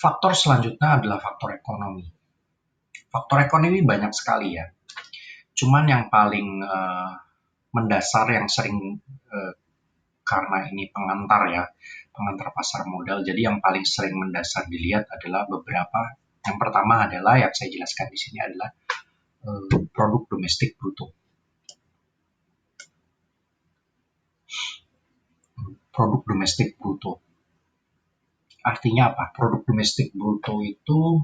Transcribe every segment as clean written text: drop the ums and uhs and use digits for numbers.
Faktor selanjutnya adalah faktor ekonomi. Faktor ekonomi banyak sekali ya. Cuman yang paling mendasar yang sering karena ini pengantar pasar modal. Jadi yang paling sering mendasar dilihat adalah beberapa. Yang pertama adalah yang saya jelaskan di sini adalah produk domestik bruto. Produk domestik bruto. Artinya apa? Produk domestik bruto itu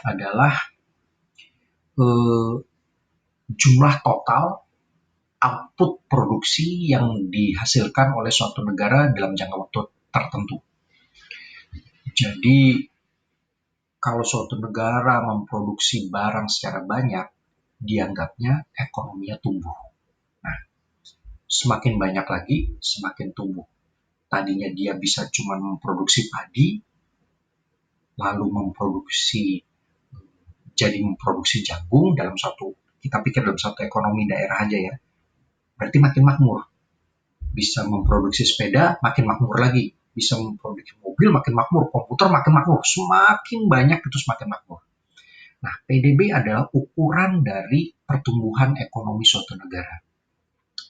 adalah jumlah total output produksi yang dihasilkan oleh suatu negara dalam jangka waktu tertentu. Jadi kalau suatu negara memproduksi barang secara banyak, dianggapnya ekonominya tumbuh. Nah, semakin banyak lagi, semakin tumbuh. Tadinya dia bisa cuma memproduksi padi, lalu memproduksi jagung kita pikir dalam satu ekonomi daerah aja ya, berarti makin makmur. Bisa memproduksi sepeda, makin makmur lagi. Bisa memproduksi mobil, makin makmur. Komputer, makin makmur. Semakin banyak itu semakin makmur. Nah, PDB adalah ukuran dari pertumbuhan ekonomi suatu negara.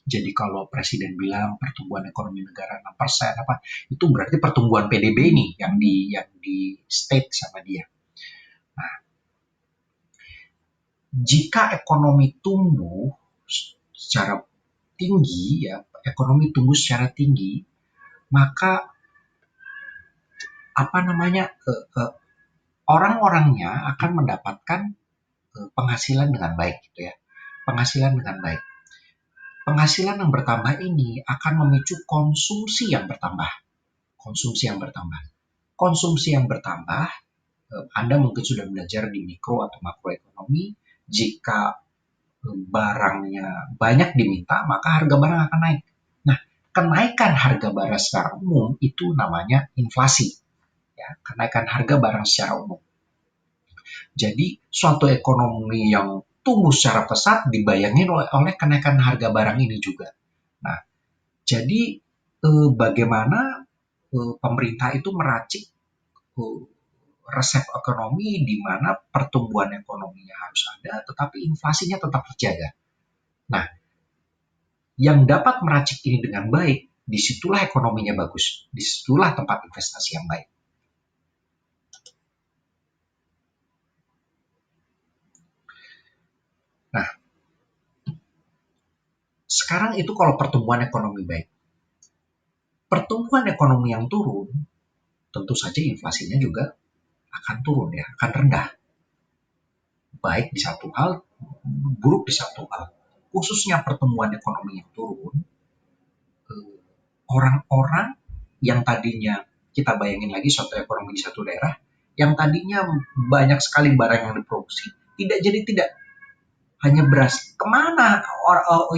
Jadi kalau presiden bilang pertumbuhan ekonomi negara 6%, itu berarti pertumbuhan PDB ini yang di state sama dia. Nah, jika ekonomi tumbuh secara tinggi, maka orang-orangnya akan mendapatkan penghasilan dengan baik, gitu ya. Penghasilan yang bertambah ini akan memicu konsumsi yang bertambah. Anda mungkin sudah belajar di mikro atau makroekonomi. Jika barangnya banyak diminta, maka harga barang akan naik. Nah, kenaikan harga barang secara umum itu namanya inflasi. Ya, kenaikan harga barang secara umum. Jadi, suatu ekonomi yang tumbuh secara pesat dibayangi oleh kenaikan harga barang ini juga. Nah, jadi bagaimana pemerintah itu meracik resep ekonomi di mana pertumbuhan ekonominya harus ada, tetapi inflasinya tetap terjaga. Nah, yang dapat meracik ini dengan baik, disitulah ekonominya bagus, disitulah tempat investasi yang baik. Nah, sekarang itu kalau pertumbuhan ekonomi baik. Pertumbuhan ekonomi yang turun, tentu saja inflasinya juga akan turun ya, akan rendah. Baik di satu hal, buruk di satu hal. Khususnya pertumbuhan ekonomi yang turun, orang-orang yang tadinya, kita bayangin lagi suatu ekonomi di satu daerah, yang tadinya banyak sekali barang yang diproduksi, tidak hanya beras. Kemana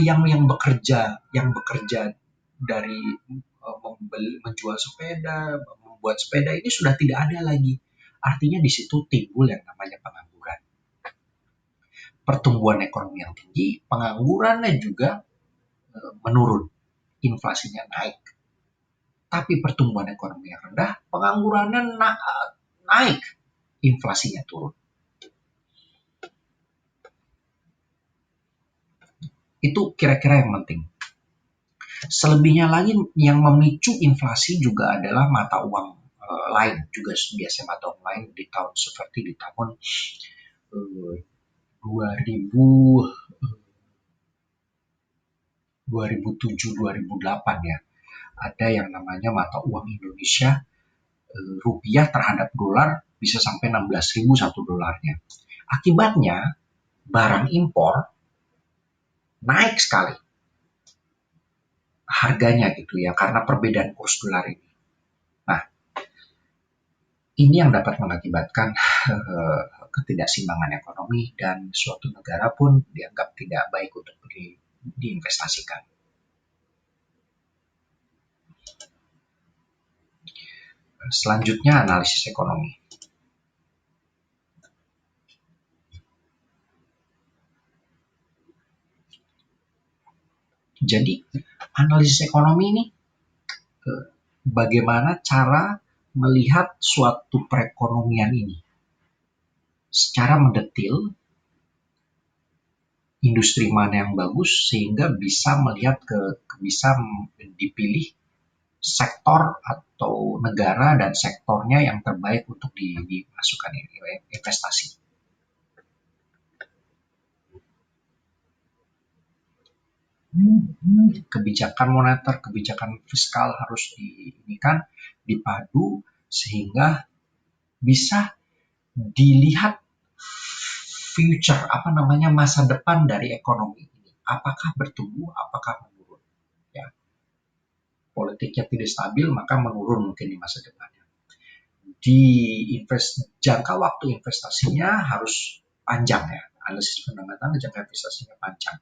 yang bekerja dari menjual sepeda, membuat sepeda ini sudah tidak ada lagi. Artinya di situ timbul yang namanya pengangguran. Pertumbuhan ekonomi yang tinggi, penganggurannya juga menurun, inflasinya naik. Tapi pertumbuhan ekonomi yang rendah, penganggurannya naik, inflasinya turun. Itu kira-kira yang penting. Selebihnya lagi yang memicu inflasi juga adalah mata uang lain. Juga biasa mata uang lain di tahun 2007-2008 ya. Ada yang namanya mata uang Indonesia, rupiah terhadap dolar bisa sampai 16.000 satu dolarnya. Akibatnya barang impor naik sekali harganya gitu ya, karena perbedaan kurs dolar ini. Nah, ini yang dapat mengakibatkan ketidakseimbangan ekonomi dan suatu negara pun dianggap tidak baik untuk diinvestasikan. Selanjutnya analisis ekonomi. Jadi analisis ekonomi ini bagaimana cara melihat suatu perekonomian ini secara mendetil, industri mana yang bagus sehingga bisa melihat bisa dipilih sektor atau negara dan sektornya yang terbaik untuk dimasukkan investasi. Kebijakan moneter, kebijakan fiskal harus dipadu sehingga bisa dilihat future, masa depan dari ekonomi ini. Apakah bertumbuh, apakah menurun? Ya, politiknya tidak stabil, maka menurun mungkin di masa depannya. Jangka waktu investasinya harus panjang ya. Analisis fundamental jangka investasinya panjang.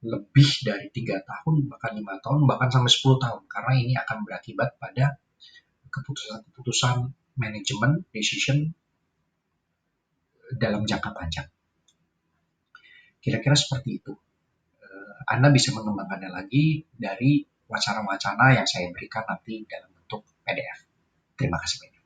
Lebih dari 3 tahun, bahkan 5 tahun, bahkan sampai 10 tahun. Karena ini akan berakibat pada keputusan-keputusan manajemen, decision dalam jangka panjang. Kira-kira seperti itu. Anda bisa mengembangkannya lagi dari wacana-wacana yang saya berikan nanti dalam bentuk PDF. Terima kasih banyak.